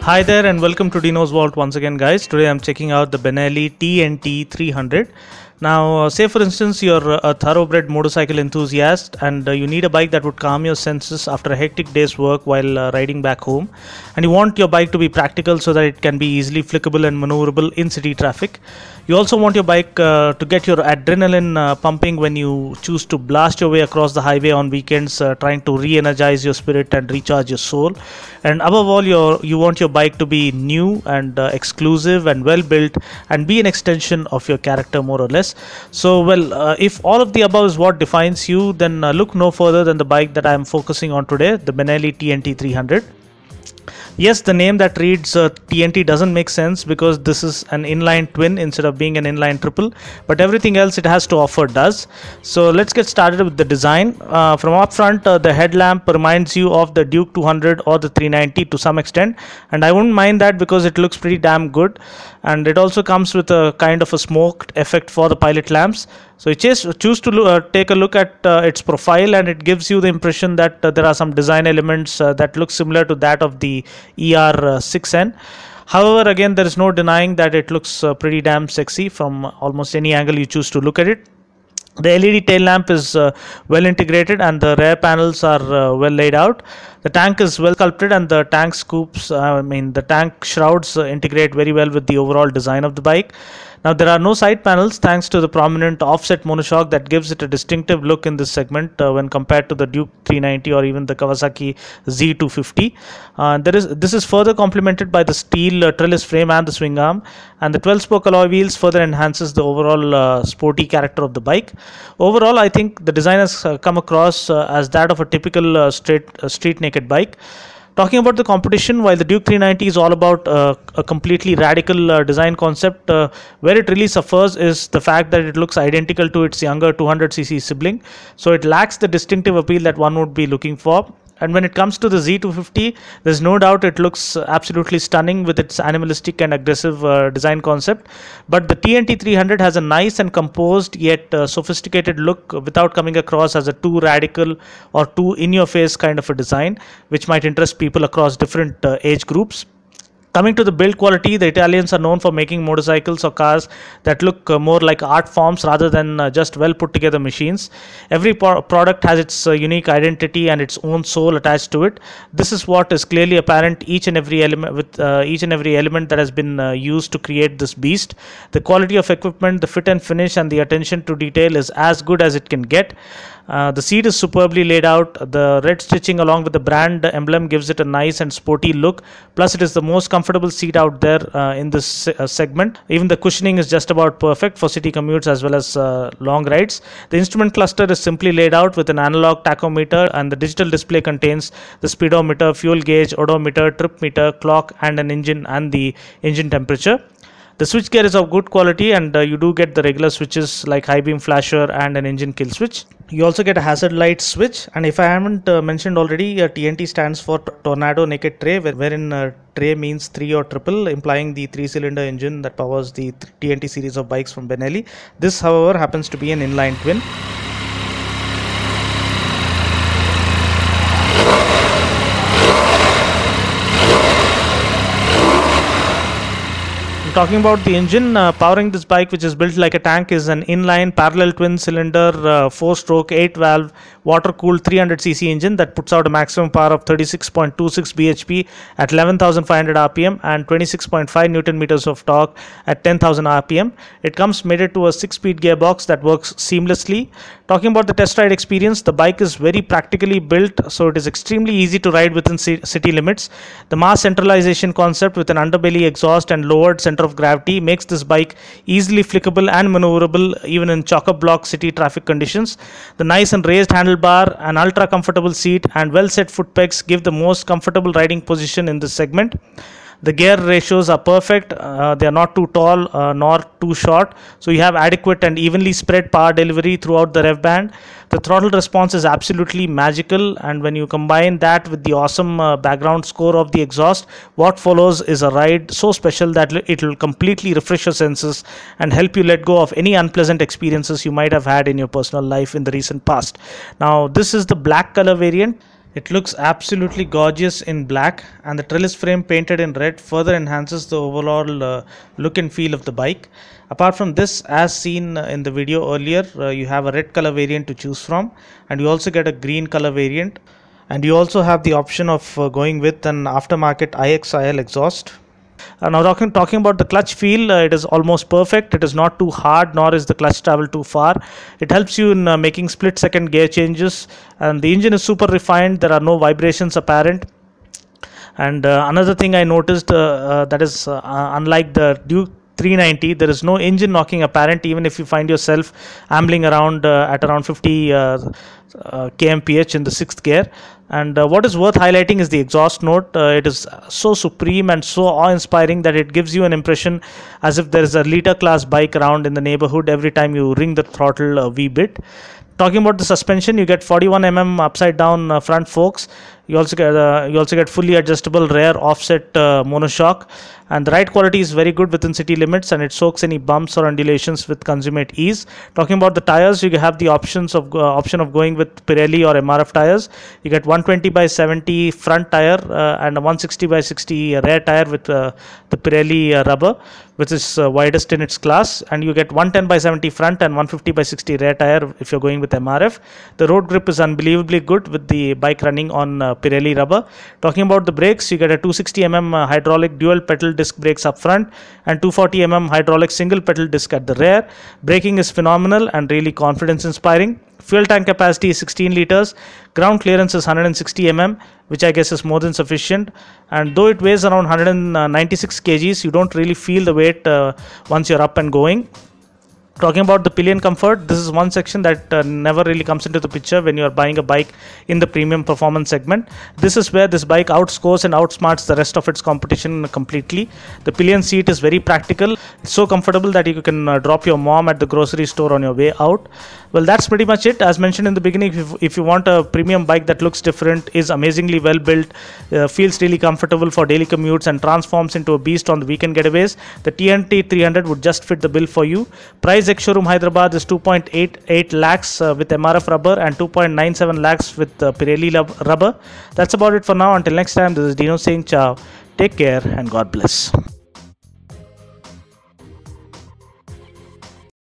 Hi there and welcome to Dino's Vault once again, guys. Today I'm checking out the Benelli TNT 300. Now, say for instance you're a thoroughbred motorcycle enthusiast and you need a bike that would calm your senses after a hectic day's work while riding back home, and you want your bike to be practical so that it can be easily flickable and maneuverable in city traffic. You also want your bike to get your adrenaline pumping when you choose to blast your way across the highway on weekends, trying to re-energize your spirit and recharge your soul. And above all, you want your bike to be new and exclusive and well built and be an extension of your character, more or less. So, well, if all of the above is what defines you, then look no further than the bike that I am focusing on today, the Benelli TNT 300. Yes, the name that reads TNT doesn't make sense because this is an inline twin instead of being an inline triple, but everything else it has to offer does. So let's get started with the design. From up front, the headlamp reminds you of the Duke 200 or the 390 to some extent, and I wouldn't mind that because it looks pretty damn good. And it also comes with a kind of a smoked effect for the pilot lamps. So you choose to take a look at its profile, and it gives you the impression that there are some design elements that look similar to that of the ER6N. However, again, there is no denying that it looks pretty damn sexy from almost any angle you choose to look at it. The LED tail lamp is well integrated and the rear panels are well laid out. The tank is well sculpted and the tank scoops, the tank shrouds integrate very well with the overall design of the bike. Now, there are no side panels thanks to the prominent offset monoshock that gives it a distinctive look in this segment when compared to the Duke 390 or even the Kawasaki Z250. This is further complemented by the steel trellis frame and the swing arm, and the 12-spoke alloy wheels further enhances the overall sporty character of the bike. Overall, I think the design has come across as that of a typical street naked bike. Talking about the competition, while the Duke 390 is all about a completely radical design concept, where it really suffers is the fact that it looks identical to its younger 200cc sibling. So it lacks the distinctive appeal that one would be looking for. And when it comes to the Z250, there's no doubt it looks absolutely stunning with its animalistic and aggressive design concept. But the TNT 300 has a nice and composed yet sophisticated look without coming across as a too radical or too in-your-face kind of a design, which might interest people across different age groups. Coming to the build quality, the Italians are known for making motorcycles or cars that look more like art forms rather than just well put together machines. Every product has its unique identity and its own soul attached to it. This is what is clearly apparent each and every element that has been used to create this beast. The quality of equipment, the fit and finish, and the attention to detail is as good as it can get. The seat is superbly laid out. The red stitching along with the brand emblem gives it a nice and sporty look. Plus, it is the most comfortable seat out there in this segment. Even the cushioning is just about perfect for city commutes as well as long rides. The instrument cluster is simply laid out with an analog tachometer, and the digital display contains the speedometer, fuel gauge, odometer, trip meter, clock, and an engine and the engine temperature. The switchgear is of good quality, and you do get the regular switches like high beam flasher and an engine kill switch. You also get a hazard light switch, and if I haven't mentioned already, TNT stands for Tornado Naked Tray, wherein tray means 3 or triple, implying the 3-cylinder engine that powers the TNT series of bikes from Benelli. This, however, happens to be an inline twin. Talking about the engine, powering this bike, which is built like a tank, is an inline parallel twin cylinder 4-stroke 8-valve water-cooled 300cc engine that puts out a maximum power of 36.26 bhp at 11,500 rpm and 26.5 newton meters of torque at 10,000 rpm. It comes mated to a 6-speed gearbox that works seamlessly. Talking about the test ride experience, the bike is very practically built, so it is extremely easy to ride within city limits. The mass centralization concept with an underbelly exhaust and lowered center of gravity makes this bike easily flickable and maneuverable even in chock-a-block city traffic conditions. The nice and raised handlebar, an ultra comfortable seat, and well set foot pegs give the most comfortable riding position in this segment. The gear ratios are perfect. They are not too tall nor too short, so you have adequate and evenly spread power delivery throughout the rev band. The throttle response is absolutely magical, and when you combine that with the awesome background score of the exhaust, what follows is a ride so special that it will completely refresh your senses and help you let go of any unpleasant experiences you might have had in your personal life in the recent past. Now, this is the black color variant. It looks absolutely gorgeous in black, and the trellis frame painted in red further enhances the overall look and feel of the bike. Apart from this, as seen in the video earlier, you have a red color variant to choose from, and you also get a green color variant, and you also have the option of going with an aftermarket IXIL exhaust. Now talking about the clutch feel, it is almost perfect. It is not too hard, nor is the clutch travel too far. It helps you in making split second gear changes, and the engine is super refined. There are no vibrations apparent. And another thing I noticed, that is unlike the Duke 390, there is no engine knocking apparent, even if you find yourself ambling around at around 50 kmph in the 6th gear. And what is worth highlighting is the exhaust note. It is so supreme and so awe-inspiring that it gives you an impression as if there is a liter class bike around in the neighborhood every time you ring the throttle a wee bit. Talking about the suspension, you get 41 mm upside down front forks. You also get fully adjustable rear offset monoshock, and the ride quality is very good within city limits, and it soaks any bumps or undulations with consummate ease. Talking about the tires, you have the option of going with Pirelli or MRF tires. You get 120/70 front tire and a 160/60 rear tire with the Pirelli rubber, which is widest in its class, and you get 110/70 front and 150/60 rear tire if you're going with MRF. The road grip is unbelievably good with the bike running on Pirelli rubber. Talking about the brakes, you get a 260 mm hydraulic dual pedal disc brakes up front and 240 mm hydraulic single pedal disc at the rear. Braking is phenomenal and really confidence inspiring. Fuel tank capacity is 16 liters. Ground clearance is 160 mm, which I guess is more than sufficient. And though it weighs around 196 kgs, you don't really feel the weight once you're up and going. Talking about the pillion comfort, this is one section that never really comes into the picture when you are buying a bike in the premium performance segment. This is where this bike outscores and outsmarts the rest of its competition completely. The pillion seat is very practical. It's so comfortable that you can drop your mom at the grocery store on your way out. Well, that's pretty much it. As mentioned in the beginning, if you want a premium bike that looks different, is amazingly well built, feels really comfortable for daily commutes, and transforms into a beast on the weekend getaways, the TNT 300 would just fit the bill for you. Price ex-showroom Hyderabad is 2.88 lakhs with MRF rubber and 2.97 lakhs with Pirelli rubber. That's about it for now. Until next time, this is Dino saying ciao. Take care and God bless.